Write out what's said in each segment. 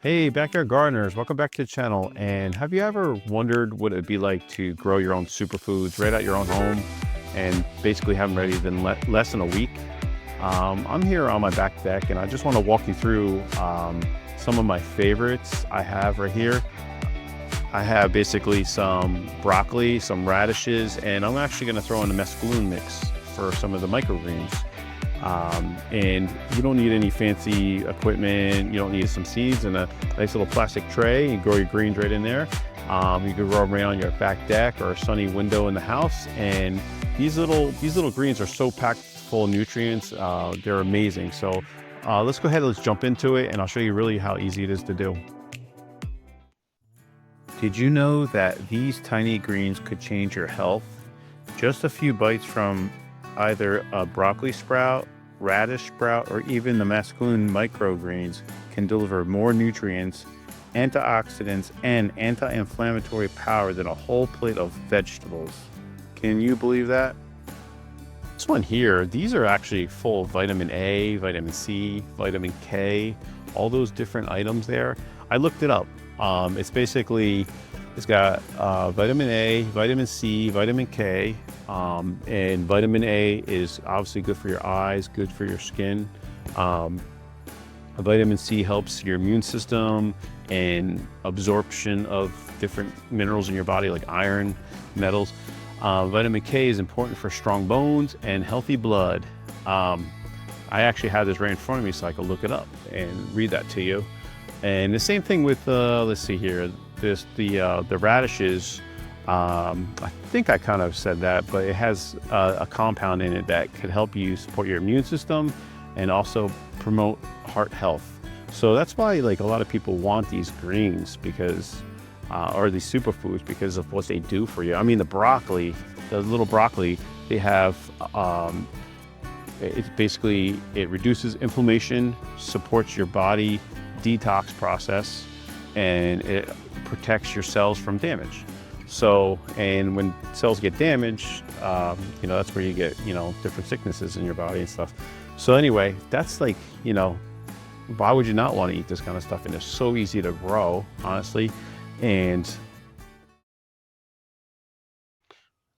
Hey, backyard gardeners, welcome back to the channel. And have you ever wondered what it'd be like to grow your own superfoods right at your own home and basically have them ready within less than a week? I'm here on my back deck and I just want to walk you through some of my favorites I have right here. I have basically some broccoli, some radishes, and I'm actually going to throw in a mesclun mix for some of the microgreens. And you don't need any fancy equipment. You don't need some seeds and a nice little plastic tray. You grow your greens right in there. You can grow them right on your back deck or a sunny window in the house. And these little greens are so packed full of nutrients. They're amazing. So let's go ahead and let's jump into it, and I'll show you really how easy it is to do. Did you know that these tiny greens could change your health? Just a few bites from either a broccoli sprout, radish sprout, or even the mesclun microgreens can deliver more nutrients, antioxidants, and anti-inflammatory power than a whole plate of vegetables. Can you believe that? This one here, these are actually full of vitamin A, vitamin C, vitamin K, all those different items there. I looked it up. It's got vitamin A, vitamin C, vitamin K, and vitamin A is obviously good for your eyes, good for your skin. Vitamin C helps your immune system and absorption of different minerals in your body like iron, metals. Vitamin K is important for strong bones and healthy blood. I actually have this right in front of me so I can look it up and read that to you. And the same thing with, let's see here, the radishes. I think I kind of said that, but it has a compound in it that could help you support your immune system and also promote heart health. So that's why like a lot of people want these greens because, or these superfoods because of what they do for you. I mean, the little broccoli, they have, it reduces inflammation, supports your body detox process, and it protects your cells from damage. So, and when cells get damaged, that's where you get, different sicknesses in your body and stuff. So anyway, that's like, why would you not want to eat this kind of stuff? And it's so easy to grow, honestly. And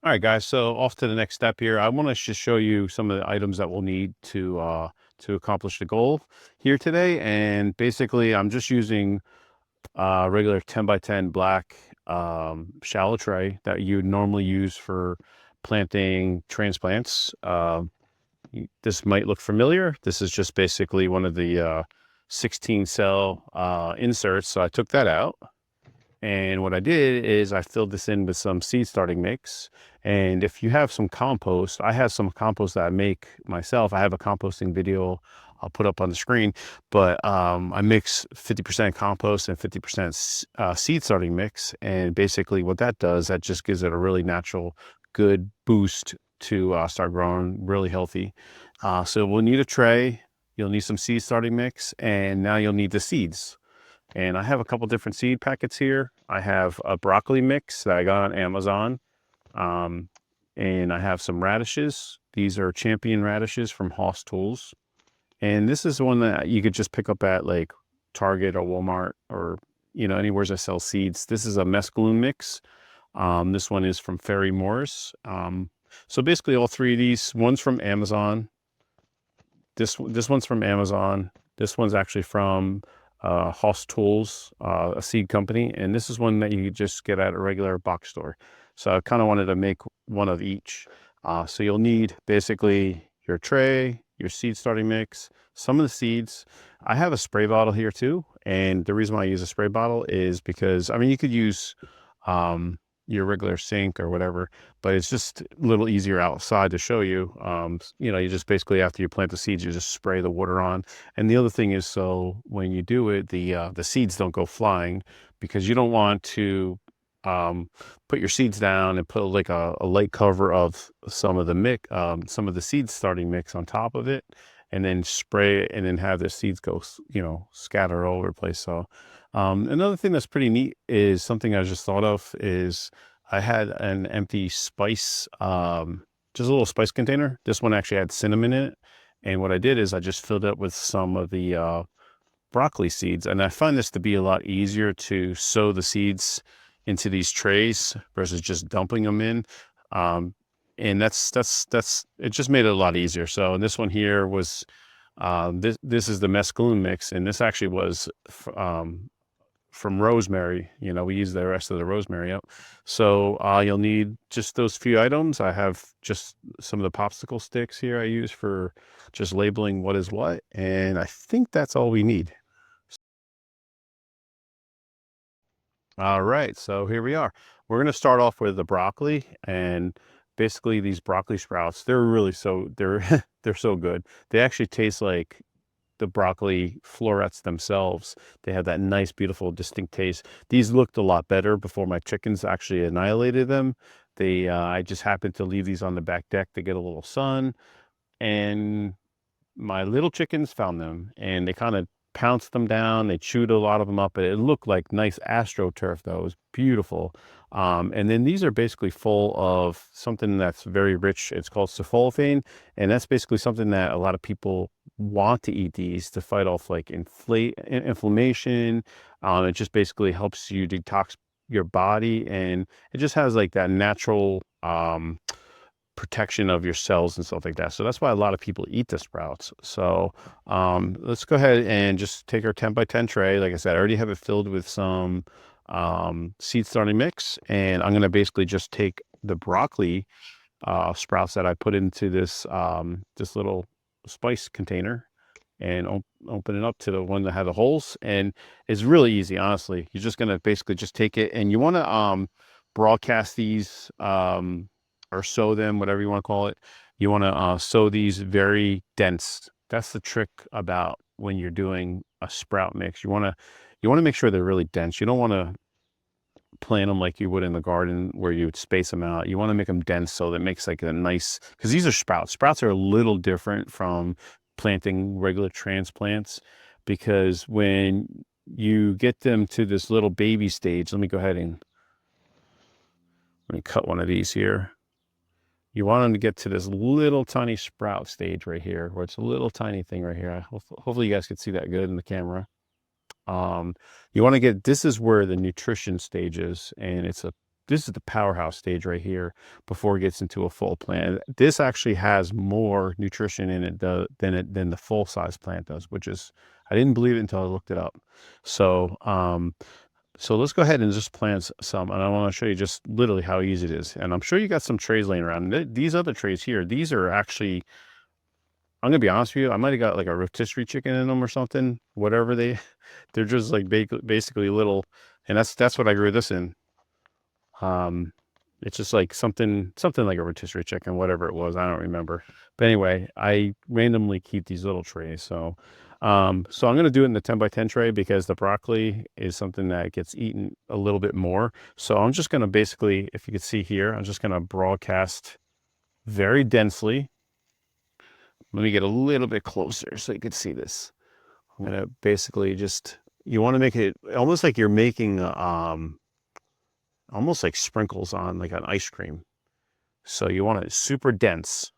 all right, guys, so off to the next step here. I want to just show you some of the items that we'll need to accomplish the goal here today. And basically, I'm just using a regular 10 by 10 black shallow tray that you would normally use for planting transplants. This might look familiar. This is just basically one of the 16 cell inserts. So I took that out. And what I did is I filled this in with some seed starting mix. And if you have some compost, I have some compost that I make myself. I have a composting video I'll put up on the screen, but I mix 50% compost and 50% seed starting mix. And basically what that does, that just gives it a really natural, good boost to start growing really healthy. So we'll need a tray, you'll need some seed starting mix, and now you'll need the seeds. And I have a couple different seed packets here. I have a broccoli mix that I got on Amazon. And I have some radishes. These are champion radishes from Hoss Tools. And this is one that you could just pick up at like Target or Walmart or, anywhere that sells seeds. This is a mesclun mix. This one is from Ferry Morris. So basically all three of these, one's from Amazon. This one's from Amazon. This one's actually from Hoss Tools, a seed company, and this is one that you could just get at a regular box store. So I kind of wanted to make one of each. So you'll need basically your tray, your seed starting mix, some of the seeds. I have a spray bottle here too, and the reason why I use a spray bottle is because, you could use your regular sink or whatever, but it's just a little easier outside to show you. You just basically, after you plant the seeds, you just spray the water on. And the other thing is, so when you do it, the seeds don't go flying, because you don't want to put your seeds down and put like a light cover of some of the seed starting mix on top of it, and then spray it and then have the seeds go, scatter all over the place. So another thing that's pretty neat is something I just thought of is I had an empty spice, just a little spice container. This one actually had cinnamon in it. And what I did is I just filled it with some of the broccoli seeds. And I find this to be a lot easier to sow the seeds into these trays versus just dumping them in. And that's it just made it a lot easier. So this one here was this is the mesclun mix, and this actually was from rosemary. You know, we use the rest of the rosemary up. So you'll need just those few items. I have just some of the popsicle sticks here I use for just labeling what is what, and I think that's all we need. All right, so here we are. We're going to start off with the broccoli, and basically these broccoli sprouts, they're really they're they're so good. They actually taste like the broccoli florets themselves. They have that nice, beautiful, distinct taste. These looked a lot better before my chickens actually annihilated them. I just happened to leave these on the back deck to get a little sun, and my little chickens found them, and they kind of pounced them down. They chewed a lot of them up, but it looked like nice astroturf though. It was beautiful. And then these are basically full of something that's very rich. It's called sulforaphane, and that's basically something that a lot of people want to eat these to fight off like inflammation. It just basically helps you detox your body, and it just has like that natural protection of your cells and stuff like that. So that's why a lot of people eat the sprouts. So let's go ahead and just take our 10 by 10 tray. Like I said, I already have it filled with some seed starting mix, and I'm going to basically just take the broccoli sprouts that I put into this this little spice container and open it up to the one that had the holes. And it's really easy, honestly. You're just going to basically just take it, and you want to broadcast these or sow them, whatever you want to call it. You want to sow these very dense. That's the trick about when you're doing a sprout mix. You want to make sure they're really dense. You don't want to plant them like you would in the garden where you would space them out. You want to make them dense so that makes like a nice, because these are sprouts. Sprouts are a little different from planting regular transplants, because when you get them to this little baby stage, let me go ahead and cut one of these here. You want them to get to this little tiny sprout stage right here, where it's a little tiny thing right here. Hopefully you guys can see that good in the camera. You want to get, this is where the nutrition stage is, and this is the powerhouse stage right here before it gets into a full plant. This actually has more nutrition in it than the full size plant does, which is, I didn't believe it until I looked it up. So so let's go ahead and just plant some, and I want to show you just literally how easy it is. And I'm sure you got some trays laying around. These other trays here, these are actually, I'm gonna be honest with you, I might have got like a rotisserie chicken in them or something. Whatever they're just like basically little, and that's what I grew this in. It's just like something like a rotisserie chicken, whatever it was, I don't remember. But anyway, I randomly keep these little trays. So so I'm going to do it in the 10 by 10 tray because the broccoli is something that gets eaten a little bit more. So I'm just going to basically, if you can see here, I'm just going to broadcast very densely. Let me get a little bit closer so you can see this. I'm going to basically just, you want to make it almost like you're making almost like sprinkles on like an ice cream. So you want it super dense.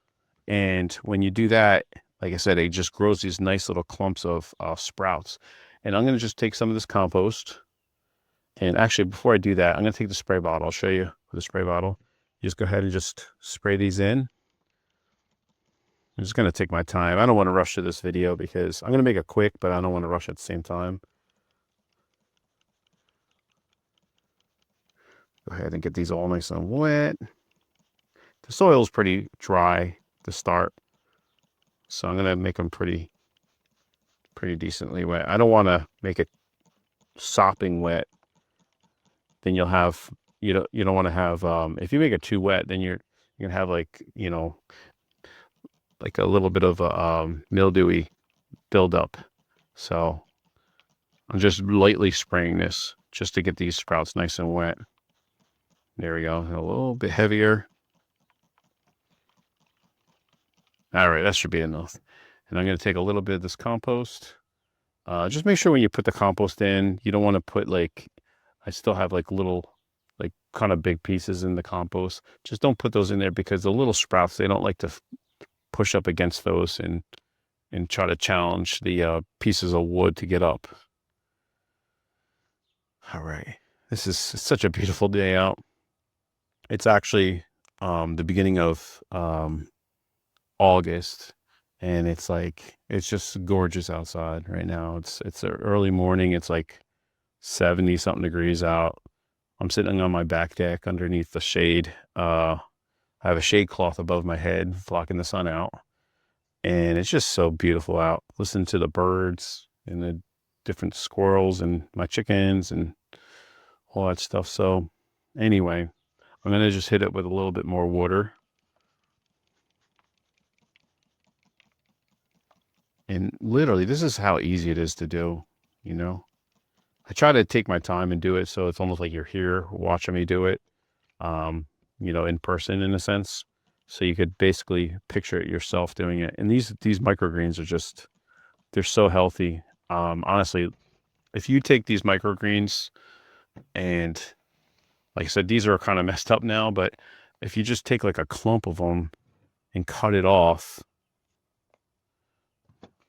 And when you do that, like I said, it just grows these nice little clumps of sprouts. And I'm going to just take some of this compost. And actually, before I do that, I'm going to take the spray bottle. I'll show you with the spray bottle. You just go ahead and just spray these in. I'm just going to take my time. I don't want to rush to this video because I'm going to make it quick, but I don't want to rush at the same time. Go ahead and get these all nice and wet. The soil is pretty dry to start, so I'm going to make them pretty decently wet. I don't want to make it sopping wet. Then you'll have, you don't want to have, if you make it too wet, then you're going to have like, like a little bit of a mildewy buildup. So I'm just lightly spraying this just to get these sprouts nice and wet. There we go. A little bit heavier. All right, that should be enough. And I'm going to take a little bit of this compost. Just make sure when you put the compost in, you don't want to put like, I still have like little, like kind of big pieces in the compost. Just don't put those in there because the little sprouts, they don't like to push up against those and and try to challenge the pieces of wood to get up. All right. This is such a beautiful day out. It's actually the beginning of August, and it's just gorgeous outside right now. It's an early morning. It's like 70 something degrees out. I'm sitting on my back deck underneath the shade. I have a shade cloth above my head blocking the sun out, and it's just so beautiful out. Listen to the birds and the different squirrels and my chickens and all that stuff. So anyway, I'm going to just hit it with a little bit more water. And literally, this is how easy it is to do, you know. I try to take my time and do it so it's almost like you're here watching me do it, um, in person in a sense. So you could basically picture it yourself doing it. And these microgreens are just, they're so healthy. Honestly, if you take these microgreens and, like I said, these are kind of messed up now, but if you just take like a clump of them and cut it off,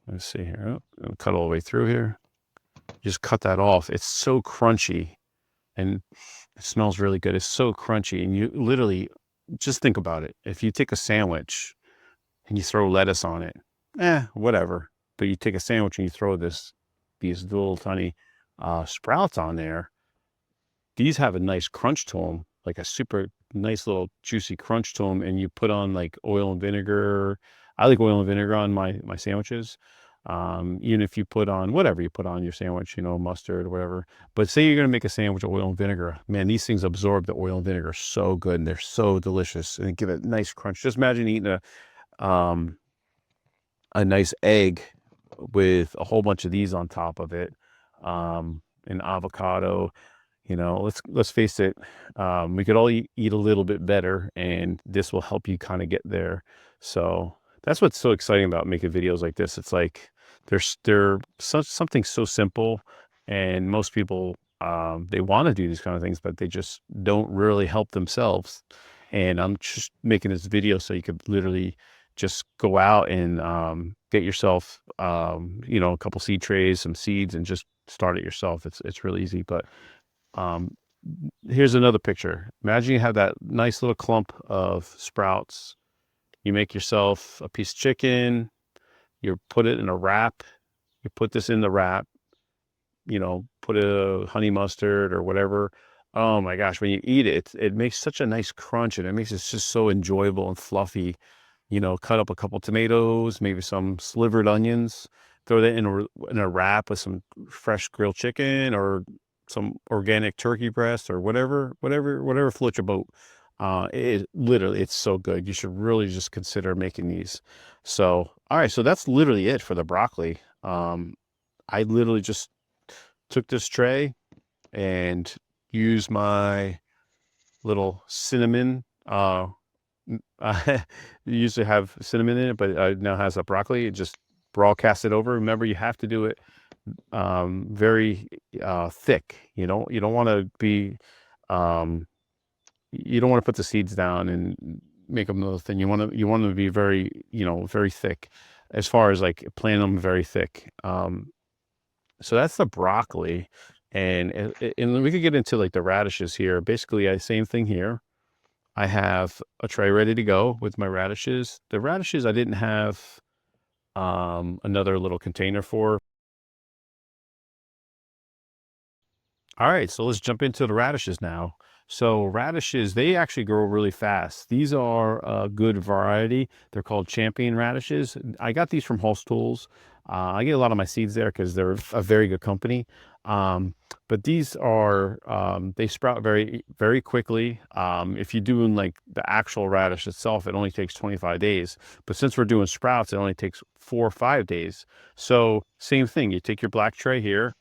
let's see here, cut all the way through here. Just cut that off. It's so crunchy and it smells really good. It's so crunchy. And you literally just think about it. If you take a sandwich and you throw lettuce on it, whatever. But you take a sandwich and you throw these little tiny sprouts on there. These have a nice crunch to them, like a super nice little juicy crunch to them. And you put on like oil and vinegar. I like oil and vinegar on my sandwiches. Even if you put on whatever you put on your sandwich, mustard or whatever. But say you're going to make a sandwich with oil and vinegar. Man, these things absorb the oil and vinegar so good, and they're so delicious, and they give it a nice crunch. Just imagine eating a nice egg with a whole bunch of these on top of it, an avocado. Let's face it, we could all eat a little bit better, and this will help you kind of get there. So that's what's so exciting about making videos like this. It's like they're something so simple, and most people they want to do these kind of things, but they just don't really help themselves. And I'm just making this video so you could literally just go out and get yourself a couple seed trays, some seeds, and just start it yourself. It's really easy. But here's another picture. Imagine you have that nice little clump of sprouts. You make yourself a piece of chicken. You put it in a wrap. You put this in the wrap. Put a honey mustard or whatever. Oh my gosh, when you eat it, it makes such a nice crunch, and it makes it just so enjoyable and fluffy. Cut up a couple tomatoes, maybe some slivered onions, throw that in a wrap with some fresh grilled chicken or some organic turkey breast or whatever floats your boat. It's so good. You should really just consider making these. So, all right. So that's literally it for the broccoli. I literally just took this tray and used my little cinnamon. I usually have cinnamon in it, but it now has a broccoli. It just broadcast it over. Remember, you have to do it very thick. You don't want to be you don't want to put the seeds down and make them little thin. You want them to be very very thick, as far as like planting them very thick. So that's the broccoli, and we could get into like the radishes here. Basically, same thing here. I have a tray ready to go with my radishes. The radishes I didn't have another little container for. All right, so let's jump into the radishes now. So radishes, they actually grow really fast. These are a good variety. They're called champion radishes. I got these from Hulse Tools. I get a lot of my seeds there because they're a very good company. But these are, they sprout very, very quickly. If you're doing like the actual radish itself, it only takes 25 days. But since we're doing sprouts, it only takes 4 or 5 days. So same thing, you take your black tray here,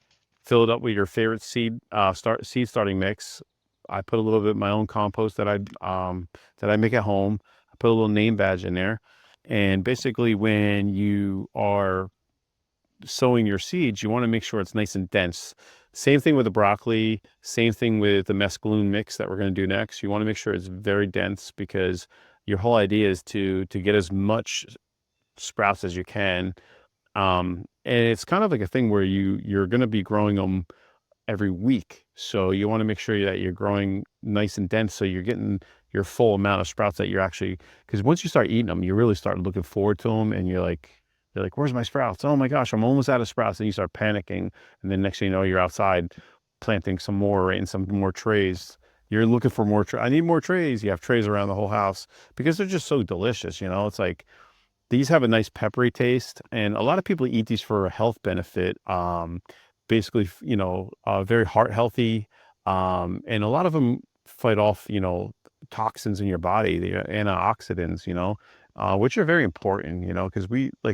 fill it up with your favorite seed starting mix. I put a little bit of my own compost that I make at home. I put a little name badge in there, and basically when you are sowing your seeds, you want to make sure it's nice and dense. Same thing with the broccoli. Same thing with the mesclun mix that we're going to do next. You want to make sure it's very dense, because your whole idea is to get as much sprouts as you can And it's kind of like a thing where you're going to be growing them every week. So you want to make sure that you're growing nice and dense, so you're getting your full amount of sprouts that you're actually, because once you start eating them, you really start looking forward to them, and you're like, where's my sprouts? Oh my gosh, I'm almost out of sprouts. And you start panicking. And then next thing you know, you're outside planting some more, right, in some more trays. You're looking for more. I need more trays. You have trays around the whole house because they're just so delicious. It's like, these have a nice peppery taste, and a lot of people eat these for a health benefit. Basically, very heart healthy, and a lot of them fight off, toxins in your body, the antioxidants, which are very important, because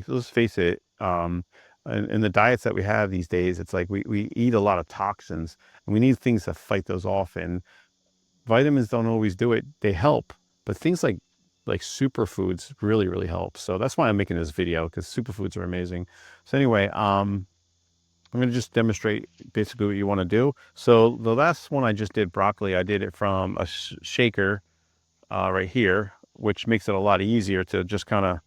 let's face it, in the diets that we have these days, it's like we eat a lot of toxins, and we need things to fight those off. And vitamins don't always do it. They help, but things like superfoods really, really help. So that's why I'm making this video, because superfoods are amazing. So anyway, I'm going to just demonstrate basically what you want to do. So the last one I just did broccoli, I did it from a shaker right here, which makes it a lot easier to just kind of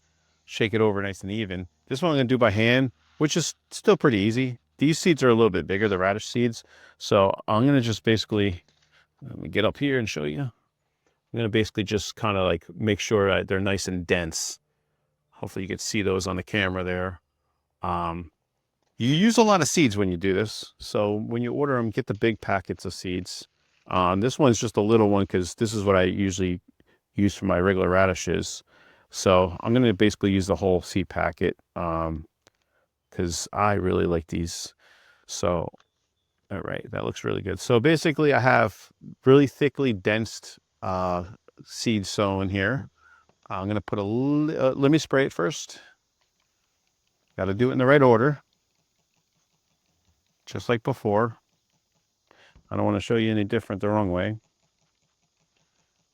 shake it over nice and even. This one I'm going to do by hand, which is still pretty easy. These seeds are a little bit bigger, the radish seeds. So I'm going to just basically, let me get up here and show you. I'm going to basically just kind of like make sure that they're nice and dense. Hopefully you can see those on the camera there. You use a lot of seeds when you do this. So when you order them, get the big packets of seeds. This one's just a little one because this is what I usually use for my regular radishes. So I'm going to basically use the whole seed packet because I really like these. So, all right, that looks really good. So basically I have really thickly dense seeds sown here. I'm going to put let me spray it first. Got to do it in the right order, just like before. I don't want to show you any different the wrong way.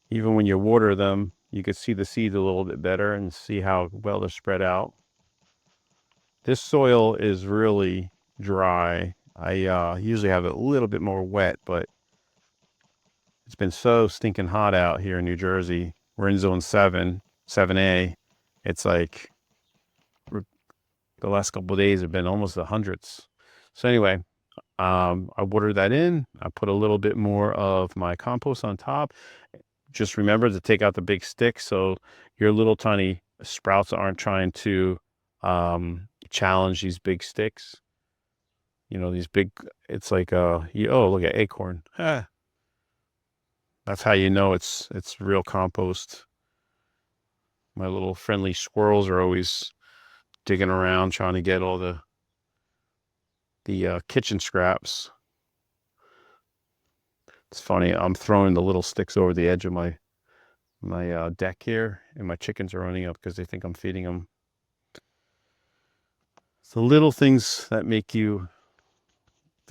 Even when you water them, you could see the seeds a little bit better and see how well they're spread out. This soil is really dry. I usually have it a little bit more wet, but it's been so stinking hot out here in New Jersey. We're in zone 7A. It's like the last couple of days have been almost the hundreds. So anyway, I watered that in. I put a little bit more of my compost on top. Just remember to take out the big sticks so your little tiny sprouts aren't trying to challenge these big sticks. These big, it's like, oh, look at acorn. That's how you know it's real compost. My little friendly squirrels are always digging around trying to get all the kitchen scraps. It's funny, I'm throwing the little sticks over the edge of my deck here, and my chickens are running up because they think I'm feeding them. It's the little things that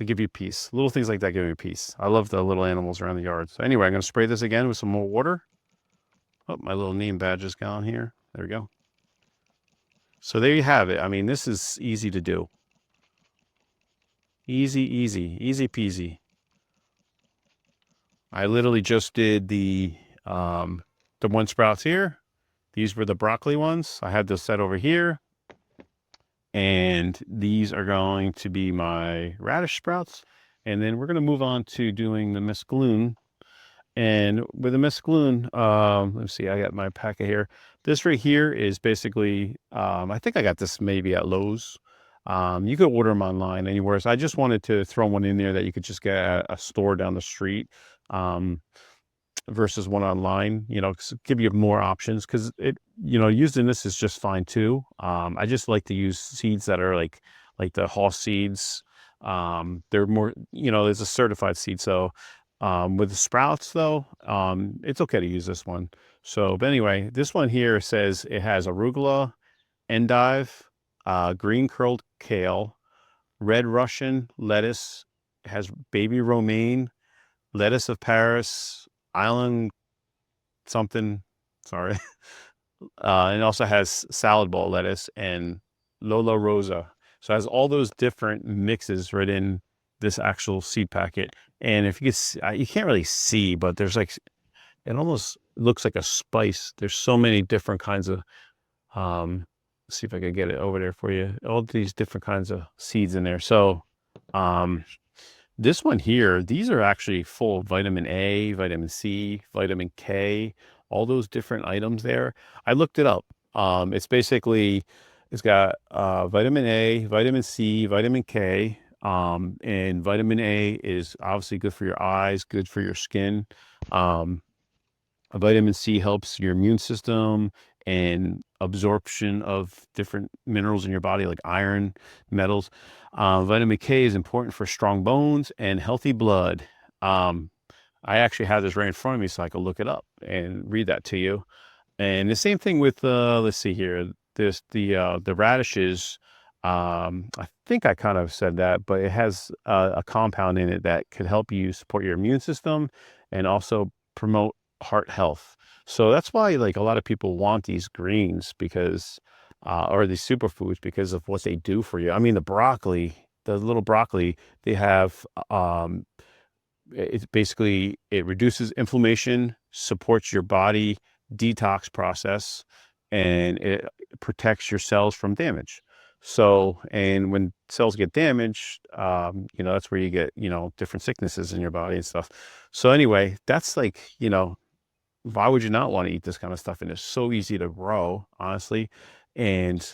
give you peace. Little things like that give me peace. I love the little animals around the yard. So anyway, I'm going to spray this again with some more water. Oh, my little name badge is gone here. There we go. So there you have it. I mean, this is easy to do. Easy peasy. I literally just did the one sprouts here. These were the broccoli ones. I had this set over here. And these are going to be my radish sprouts. And then we're going to move on to doing the mesclun. And with the mesclun, let's see, I got my packet here. This right here is basically, I think I got this maybe at Lowe's. You could order them online anywhere. So I just wanted to throw one in there that you could just get at a store down the street. Versus one online, give you more options, because using this is just fine too. I just like to use seeds that are like the Hoss seeds. They're more, there's a certified seed. So with the sprouts though, it's okay to use this one. So, but anyway, this one here says it has arugula, endive, green curled kale, red Russian lettuce. It has baby romaine, lettuce of Paris, island something, sorry. And it also has salad ball lettuce and Lola Rosa. So it has all those different mixes right in this actual seed packet. And if you could see, you can't really see, but there's like, it almost looks like a spice. There's so many different kinds of Let's see if I can get it over there for you. All these different kinds of seeds in there. So, um, this one here, these are actually full of vitamin A, vitamin C, vitamin K, all those different items there. I looked it up. It's basically, it's got vitamin A, vitamin C, vitamin K. And vitamin A is obviously good for your eyes, good for your skin. Um, Vitamin C helps your immune system and absorption of different minerals in your body, like iron, metals. Vitamin K is important for strong bones and healthy blood. Um, I actually have this right in front of me, so I can look it up and read that to you. And the same thing with let's see here. This the radishes. I think I kind of said that, but it has a compound in it that could help you support your immune system and also promote heart health. So that's why like a lot of people want these greens because or these superfoods because of what they do for you. I mean the broccoli, the little broccoli, they have it's basically it reduces inflammation, supports your body detox process, and it protects your cells from damage. So, and when cells get damaged, that's where you get, different sicknesses in your body and stuff. So anyway, that's like, why would you not want to eat this kind of stuff? And it's so easy to grow, honestly. And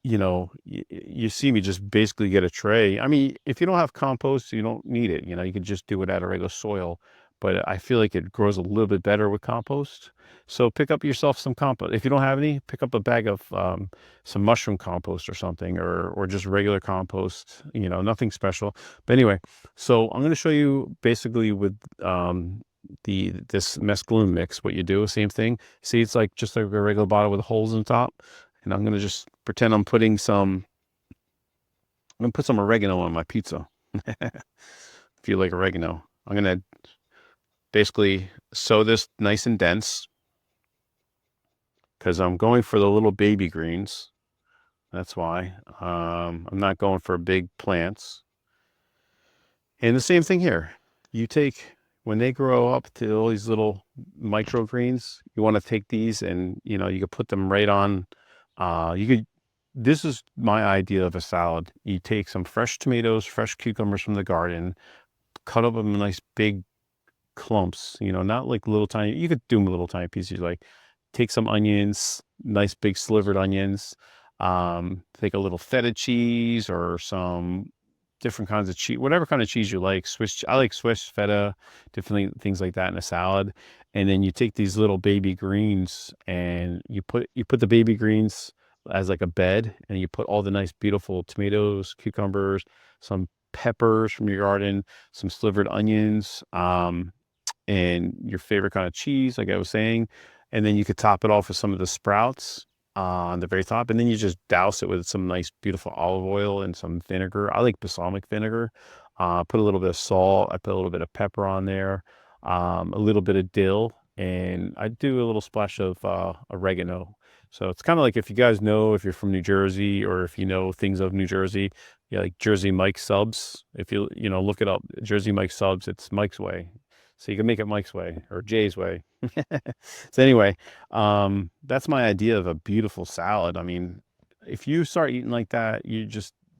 you see me just basically get a tray. I mean, if you don't have compost, you don't need it. You can just do it out of regular soil. But I feel like it grows a little bit better with compost. So pick up yourself some compost. If you don't have any, pick up a bag of some mushroom compost or something, or just regular compost. Nothing special. But anyway, so I'm going to show you basically with this mescaline mix. What you do, same thing. See, it's like just like a regular bottle with holes in the top. And I'm going to just pretend I'm going to put some oregano on my pizza. If you like oregano, I'm going to basically sew this nice and dense because I'm going for the little baby greens. That's why. I'm not going for big plants. And the same thing here. You take, when they grow up to all these little microgreens, you want to take these and, you could put them right on. This is my idea of a salad. You take some fresh tomatoes, fresh cucumbers from the garden, cut up them in nice big clumps, not like little tiny, you could do them little tiny pieces. Like take some onions, nice big slivered onions, take a little feta cheese or some different kinds of cheese, whatever kind of cheese you like. I like Swiss feta, different things like that in a salad. And then you take these little baby greens and you put the baby greens as like a bed, and you put all the nice, beautiful tomatoes, cucumbers, some peppers from your garden, some slivered onions, and your favorite kind of cheese, like I was saying. And then you could top it off with some of the sprouts on the very top. And then you just douse it with some nice, beautiful olive oil and some vinegar. I like balsamic vinegar. Put a little bit of salt. I put a little bit of pepper on there, a little bit of dill, and I do a little splash of oregano. So it's kind of like if you guys know, if you're from New Jersey or if you know things of New Jersey, yeah, like Jersey Mike subs. If look it up, Jersey Mike subs, it's Mike's way. So you can make it Mike's way or Jay's way. So anyway, that's my idea of a beautiful salad. I mean, if you start eating like that,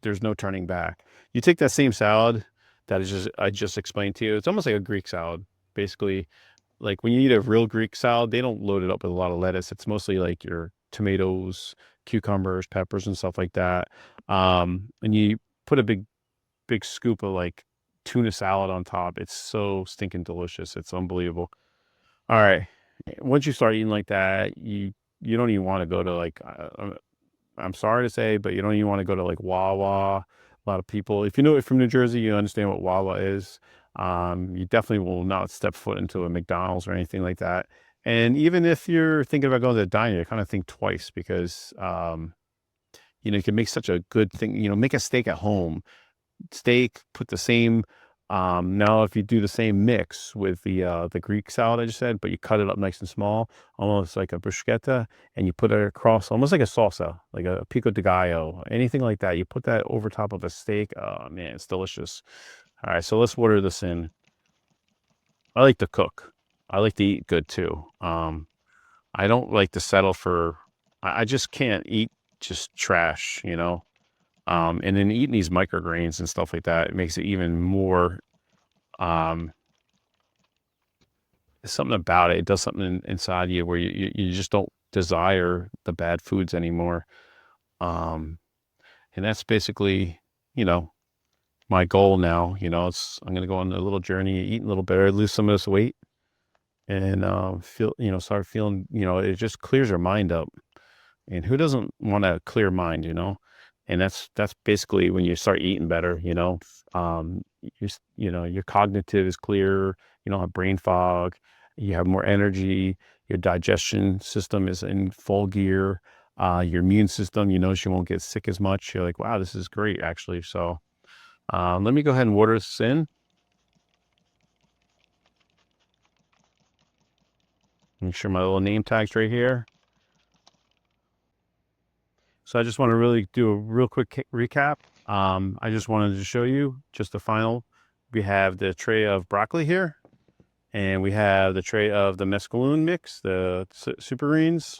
there's no turning back. You take that same salad I just explained to you. It's almost like a Greek salad, basically. Like when you eat a real Greek salad, they don't load it up with a lot of lettuce. It's mostly like your tomatoes, cucumbers, peppers, and stuff like that. And you put a big scoop of like tuna salad on top. It's so stinking delicious. It's unbelievable. All right. Once you start eating like that, you don't even want to go to like I'm sorry to say, but you don't even want to go to like Wawa. A lot of people, if you know it from New Jersey, you understand what Wawa is. You definitely will not step foot into a McDonald's or anything like that. And even if you're thinking about going to the diner, you kind of think twice because you can make such a good thing. Make a steak at home. Steak, put the same now if you do the same mix with the Greek salad I just said, but you cut it up nice and small, almost like a bruschetta, and you put it across almost like a salsa, like a pico de gallo, anything like that. You put that over top of a steak. Oh man, it's delicious. All right, so let's order this in. I like to cook. I like to eat good too. I don't like to settle for I just can't eat. just trash, you know. And then eating these microgreens and stuff like that, it makes it even more. Um, Something about it. It does something inside you where you just don't desire the bad foods anymore. Um, and that's basically, you know, my goal now. You know, I'm going to go on a little journey, eat a little better, lose some of this weight, and start feeling. It just clears your mind up. And who doesn't want a clear mind, you know? And that's basically when you start eating better, you know. Your cognitive is clear, you don't have brain fog, you have more energy, your digestion system is in full gear, your immune system, you notice you won't get sick as much. You're like, wow, this is great actually. So let me go ahead and water this in. Make sure my little name tag's right here. So I just want to really do a real quick recap. I just wanted to show you just the final. We have the tray of broccoli here, and we have the tray of the mescalune mix, the supergreens,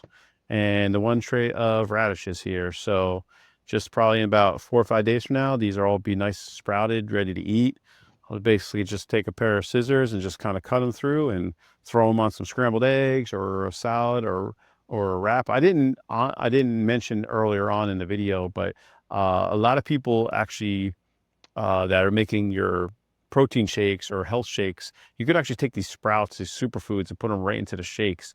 and the one tray of radishes here. So just probably in about 4 or 5 days from now, these are all be nice sprouted, ready to eat. I'll basically just take a pair of scissors and just kind of cut them through and throw them on some scrambled eggs or a salad or a wrap. I didn't mention earlier on in the video, but a lot of people actually that are making your protein shakes or health shakes, you could actually take these sprouts, these superfoods, and put them right into the shakes.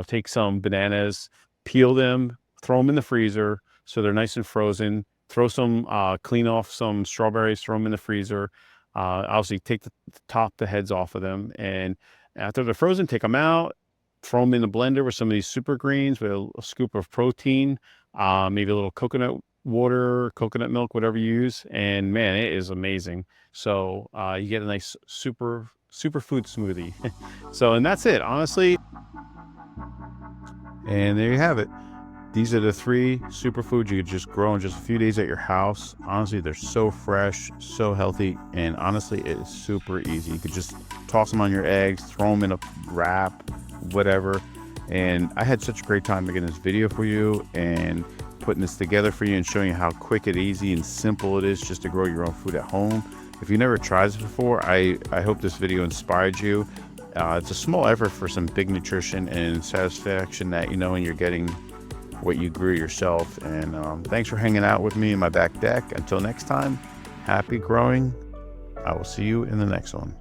Take some bananas, peel them, throw them in the freezer so they're nice and frozen. Throw some, clean off some strawberries, throw them in the freezer. Obviously, take the heads off of them, and after they're frozen, take them out, throw them in the blender with some of these super greens with a scoop of protein, maybe a little coconut water, coconut milk, whatever you use, and man, it is amazing. So you get a nice superfood smoothie. And that's it, honestly. And there you have it. These are the 3 superfoods you could just grow in just a few days at your house. Honestly, they're so fresh, so healthy, and honestly, it is super easy. You could just toss them on your eggs, throw them in a wrap, whatever. And I had such a great time making this video for you and putting this together for you and showing you how quick and easy and simple it is just to grow your own food at home. If you never tried this before, I hope this video inspired you. It's a small effort for some big nutrition and satisfaction that when you're getting what you grew yourself. And thanks for hanging out with me in my back deck. Until next time, happy growing. I will see you in the next one.